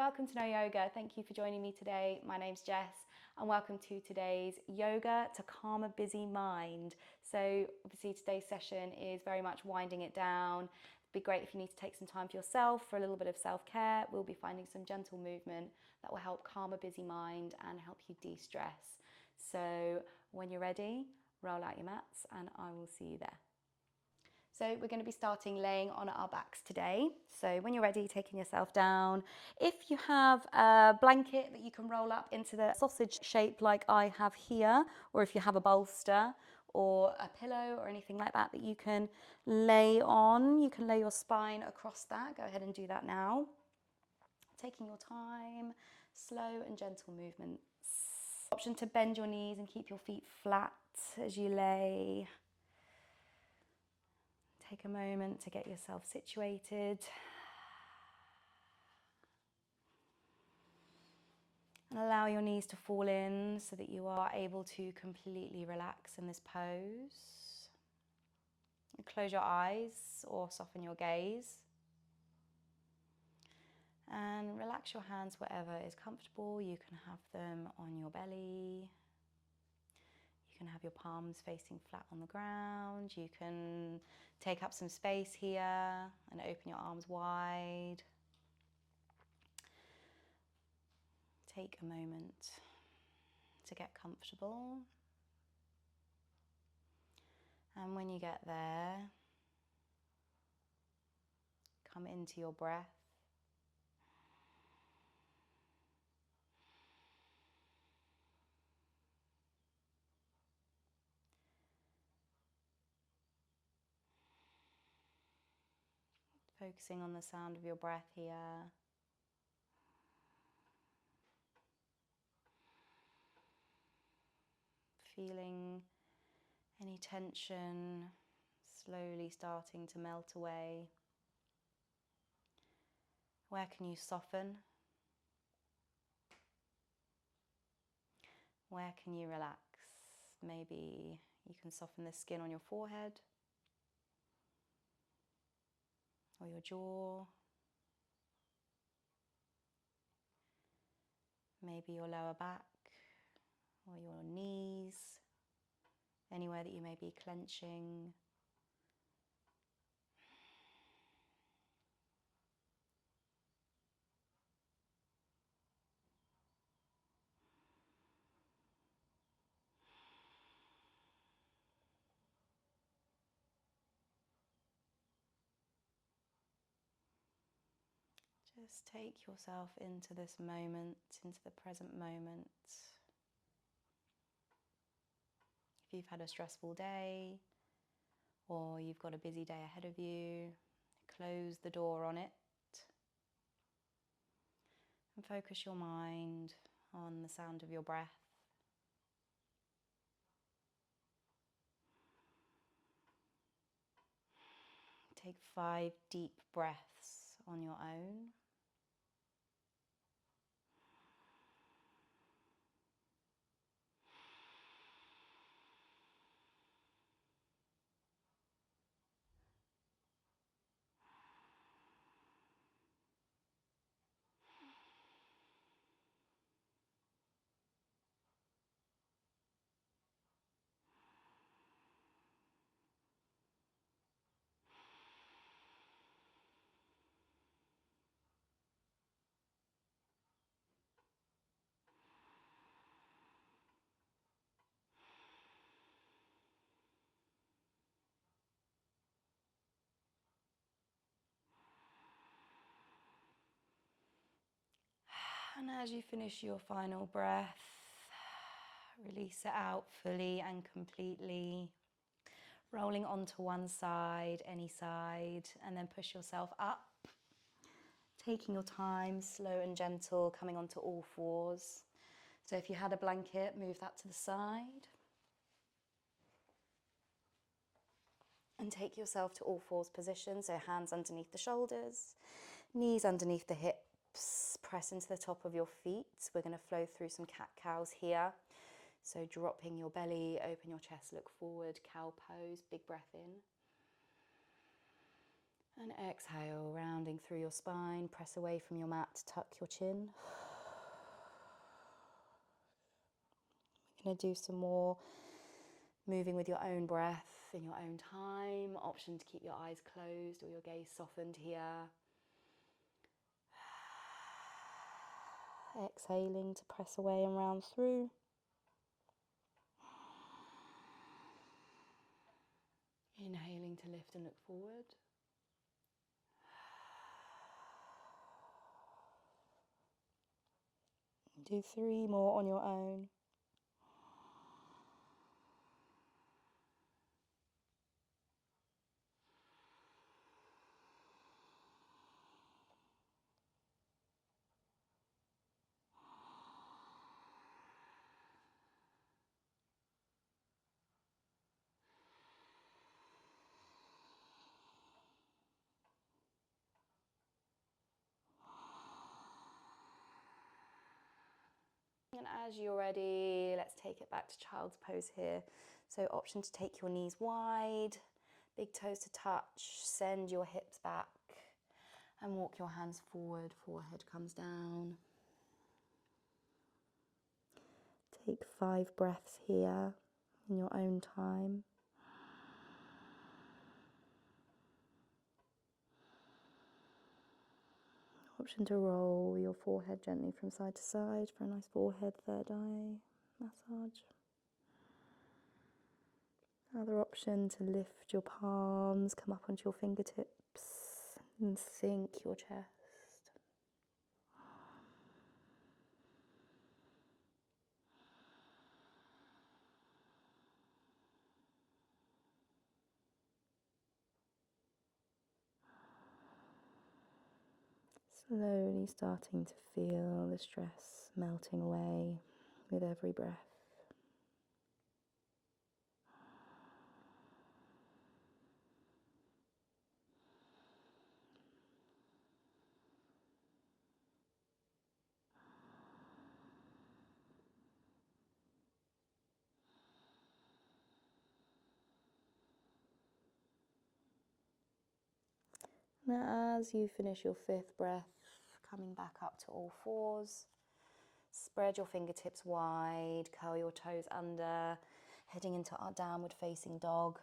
welcome to Know Yoga. Thank you for joining me today. My name's Jess and welcome to today's Yoga to Calm a Busy Mind. So obviously today's session is very much winding it down. It'd be great if you need to take some time for yourself for a little bit of self-care. We'll be finding some gentle movement that will help calm a busy mind and help you de-stress. So when you're ready, roll out your mats and I will see you there. So we're going to be starting laying on our backs today. So when you're ready, taking yourself down. If you have a blanket that you can roll up into the sausage shape like I have here, or if you have a bolster or a pillow or anything like that that you can lay on, you can lay your spine across that. Go ahead and do that now. Taking your time, slow and gentle movements. Option to bend your knees and keep your feet flat as you lay. Take a moment to get yourself situated. And allow your knees to fall in so that you are able to completely relax in this pose. Close your eyes or soften your gaze. And relax your hands wherever is comfortable. You can have them on your belly. You can have your palms facing flat on the ground. You can take up some space here and open your arms wide. Take a moment to get comfortable. And when you get there, come into your breath. Focusing on the sound of your breath here. Feeling any tension slowly starting to melt away. Where can you soften? Where can you relax? Maybe you can soften the skin on your forehead or your jaw. Maybe your lower back or your knees, anywhere that you may be clenching. Just take yourself into this moment, into the present moment. If you've had a stressful day or you've got a busy day ahead of you, close the door on it and focus your mind on the sound of your breath. Take 5 deep breaths on your own. And as you finish your final breath, release it out fully and completely, rolling onto one side, any side, and then push yourself up. Taking your time, slow and gentle, coming onto all fours. So if you had a blanket, move that to the side. And take yourself to all fours position, so hands underneath the shoulders, knees underneath the hips, press into the top of your feet. We're going to flow through some cat-cows here. So dropping your belly, open your chest, look forward, cow pose, big breath in. And exhale, rounding through your spine, press away from your mat, tuck your chin. We're going to do some more moving with your own breath in your own time. Option to keep your eyes closed or your gaze softened here. Exhaling to press away and round through. Inhaling to lift and look forward. Do 3 more on your own. And as you're ready, let's take it back to child's pose here. So option to take your knees wide, big toes to touch, send your hips back and walk your hands forward, forehead comes down. Take 5 breaths here in your own time. Option to roll your forehead gently from side to side for a nice forehead, third eye massage. Another option to lift your palms, come up onto your fingertips and sink your chest. Slowly starting to feel the stress melting away with every breath. Now, as you finish your 5th breath, coming back up to all fours, spread your fingertips wide, curl your toes under, heading into our downward facing dog.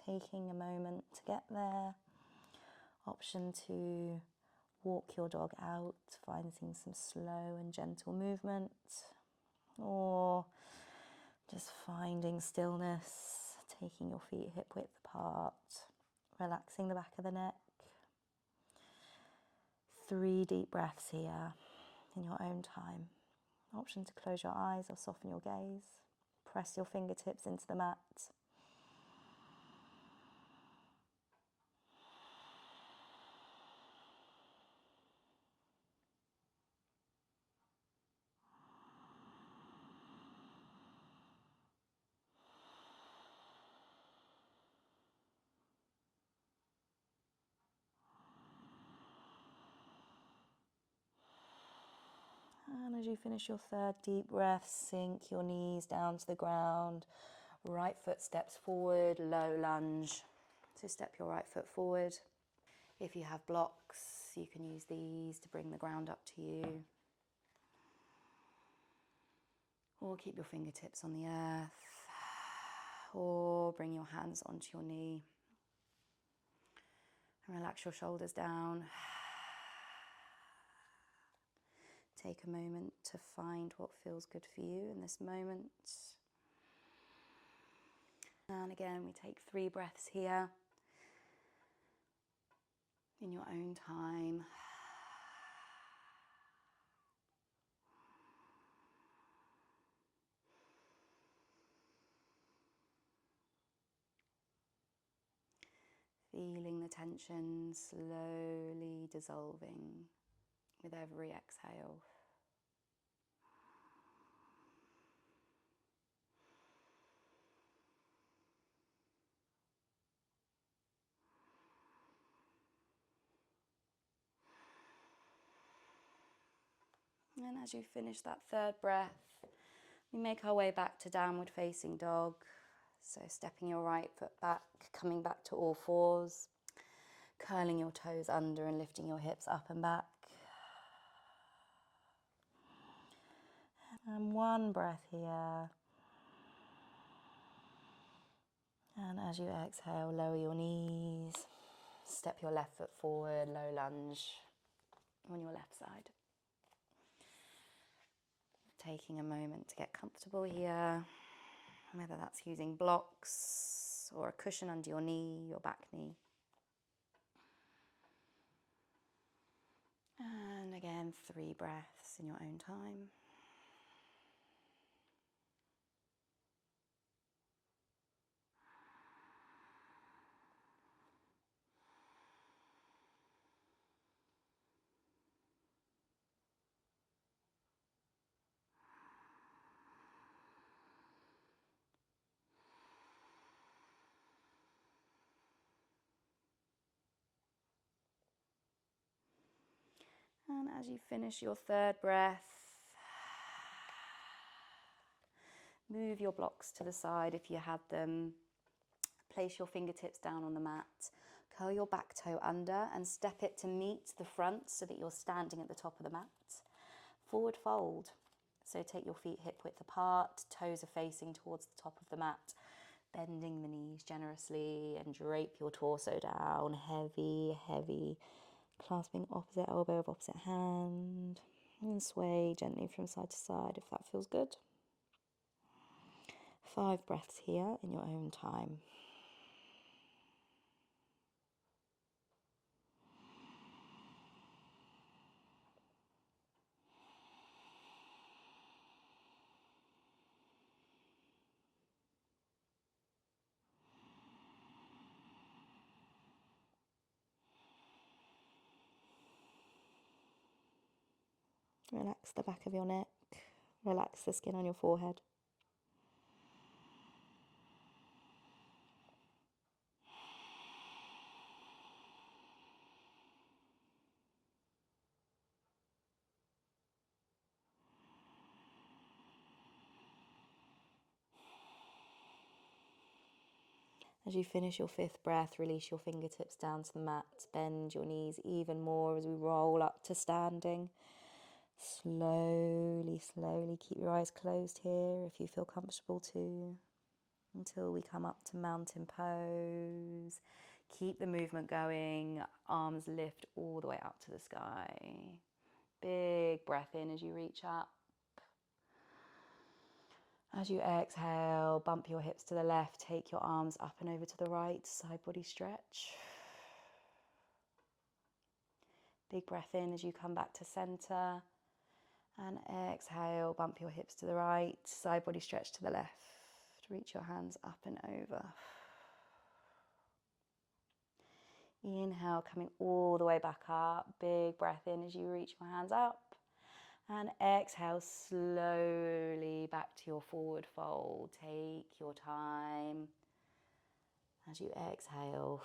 Taking a moment to get there. Option to walk your dog out, finding some slow and gentle movement, or just finding stillness, taking your feet hip width apart, relaxing the back of the neck. 3 deep breaths here in your own time. Option to close your eyes or soften your gaze. Press your fingertips into the mat. And as you finish your 3rd deep breath, sink your knees down to the ground. Right foot steps forward, low lunge. So step your right foot forward. If you have blocks, you can use these to bring the ground up to you. Or keep your fingertips on the earth. Or bring your hands onto your knee. And relax your shoulders down. Take a moment to find what feels good for you in this moment. And again, we take 3 breaths here in your own time. Feeling the tension slowly dissolving with every exhale. And as you finish that 3rd breath, we make our way back to downward facing dog. So stepping your right foot back, coming back to all fours. Curling your toes under and lifting your hips up and back. And one breath here. And as you exhale, lower your knees. Step your left foot forward, low lunge on your left side. Taking a moment to get comfortable here, whether that's using blocks or a cushion under your knee, your back knee. And again, 3 breaths in your own time. And as you finish your 3rd breath, move your blocks to the side if you had them. Place your fingertips down on the mat. Curl your back toe under and step it to meet the front so that you're standing at the top of the mat. Forward fold. So take your feet hip width apart, toes are facing towards the top of the mat, bending the knees generously and drape your torso down, heavy, heavy. Clasping opposite elbow of opposite hand and sway gently from side to side if that feels good. 5 breaths here in your own time. Relax the back of your neck, relax the skin on your forehead. As you finish your 5th breath, release your fingertips down to the mat, bend your knees even more as we roll up to standing. Slowly, slowly keep your eyes closed here if you feel comfortable to, until we come up to mountain pose. Keep the movement going, arms lift all the way up to the sky. Big breath in as you reach up. As you exhale, bump your hips to the left, take your arms up and over to the right, side body stretch. Big breath in as you come back to center. And exhale, bump your hips to the right, side body stretch to the left. Reach your hands up and over. Inhale, coming all the way back up. Big breath in as you reach your hands up. And exhale, slowly back to your forward fold. Take your time. As you exhale,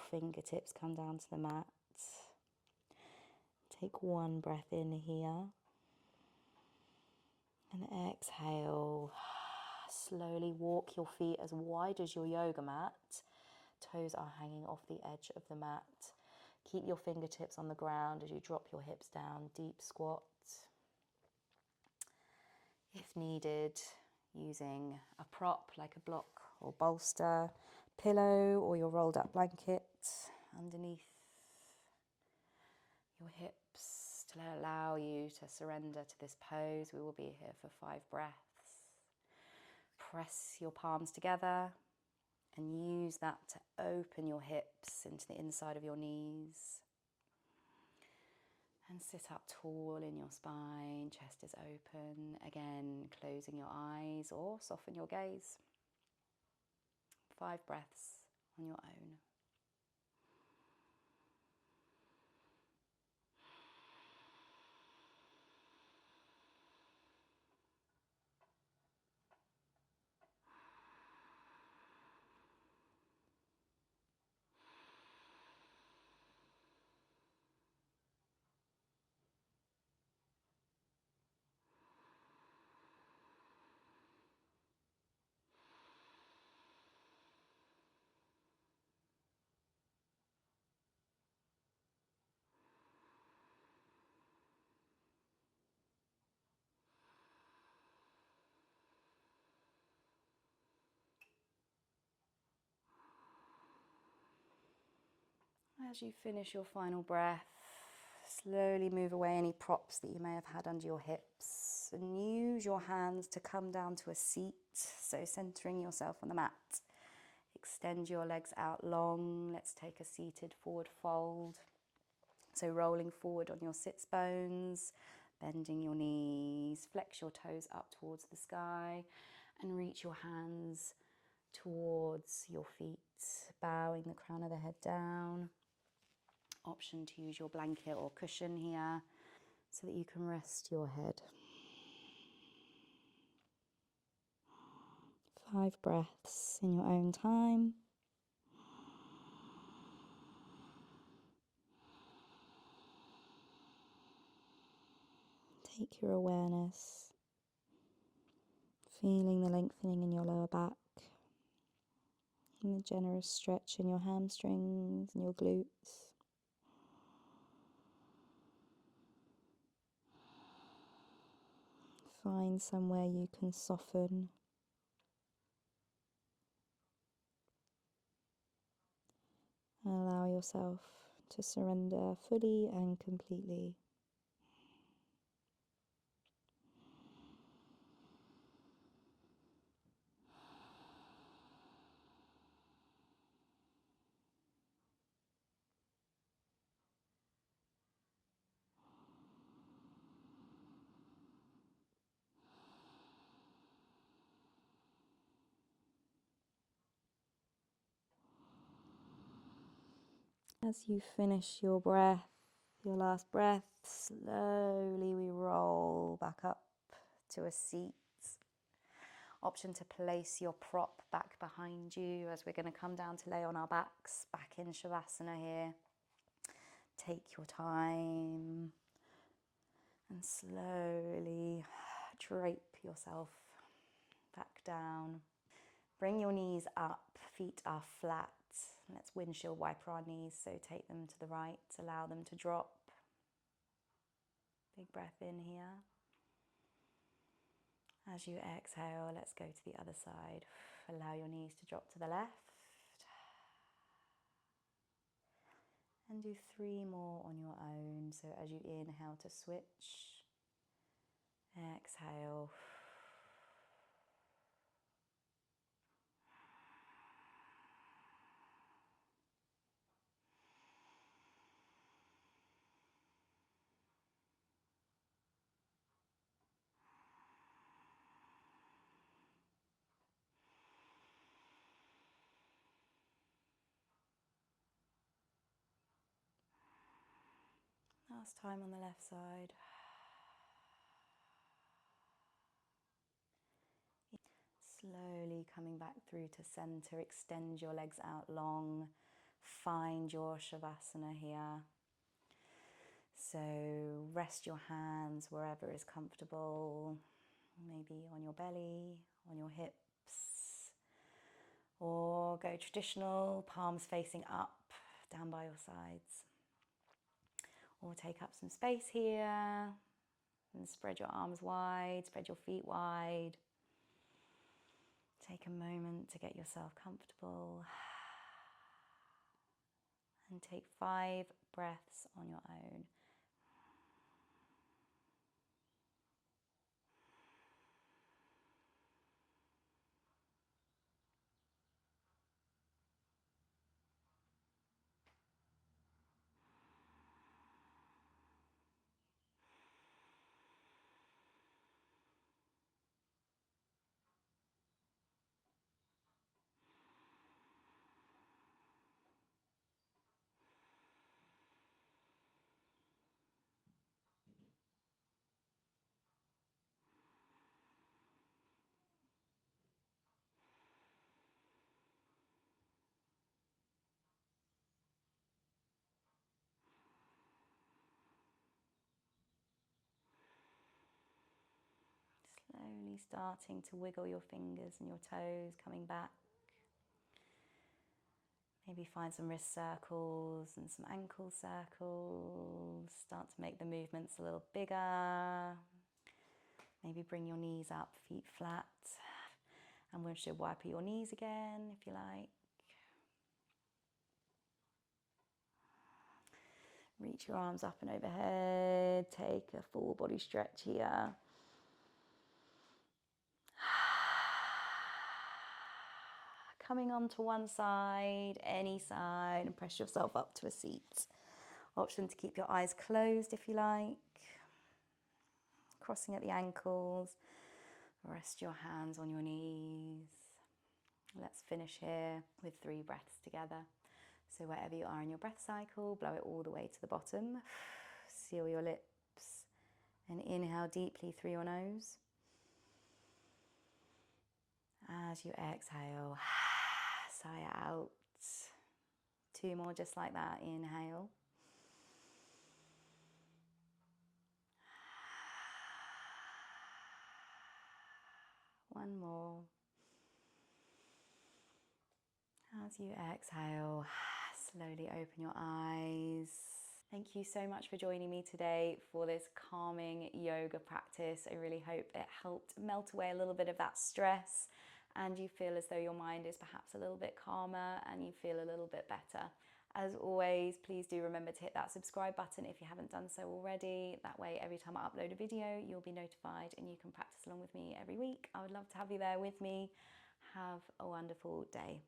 fingertips come down to the mat. Take 1 breath in here. And exhale, slowly walk your feet as wide as your yoga mat. Toes are hanging off the edge of the mat. Keep your fingertips on the ground as you drop your hips down, deep squat. If needed, using a prop like a block or bolster, pillow or your rolled up blanket underneath your hips to allow you to surrender to this pose. We will be here for 5 breaths. Press your palms together and use that to open your hips into the inside of your knees. And sit up tall in your spine, chest is open. Again, closing your eyes or soften your gaze. 5 breaths on your own. As you finish your final breath, slowly move away any props that you may have had under your hips and use your hands to come down to a seat, so centering yourself on the mat. Extend your legs out long. Let's take a seated forward fold. So rolling forward on your sits bones, bending your knees, flex your toes up towards the sky and reach your hands towards your feet, bowing the crown of the head down. Option to use your blanket or cushion here so that you can rest your head. 5 breaths in your own time. Take your awareness, feeling the lengthening in your lower back and the generous stretch in your hamstrings and your glutes. Find somewhere you can soften. And allow yourself to surrender fully and completely. As you finish your breath, your last breath, slowly we roll back up to a seat. Option to place your prop back behind you as we're going to come down to lay on our backs, back in Shavasana here. Take your time and slowly drape yourself back down. Bring your knees up, feet are flat. Let's windshield wiper our knees, so take them to the right, allow them to drop. Big breath in here. As you exhale, let's go to the other side. Allow your knees to drop to the left. And do 3 more on your own. So as you inhale to switch, exhale. Last time on the left side. Slowly coming back through to center, extend your legs out long, find your Shavasana here. So rest your hands wherever is comfortable, maybe on your belly, on your hips, or go traditional, palms facing up, down by your sides. Or take up some space here and spread your arms wide, spread your feet wide. Take a moment to get yourself comfortable and take 5 breaths on your own. Slowly starting to wiggle your fingers and your toes, coming back. Maybe find some wrist circles and some ankle circles. Start to make the movements a little bigger. Maybe bring your knees up, feet flat. And windshield wiper your knees again if you like. Reach your arms up and overhead. Take a full body stretch here. Coming onto one side, any side, and press yourself up to a seat. Option to keep your eyes closed if you like. Crossing at the ankles. Rest your hands on your knees. Let's finish here with 3 breaths together. So wherever you are in your breath cycle, blow it all the way to the bottom. Seal your lips and inhale deeply through your nose. As you exhale, sigh out. 2 more just like that. Inhale. One more. As you exhale, slowly open your eyes. Thank you so much for joining me today for this calming yoga practice. I really hope it helped melt away a little bit of that stress and you feel as though your mind is perhaps a little bit calmer and you feel a little bit better. As always, please do remember to hit that subscribe button if you haven't done so already. That way, every time I upload a video, you'll be notified and you can practice along with me every week. I would love to have you there with me. Have a wonderful day.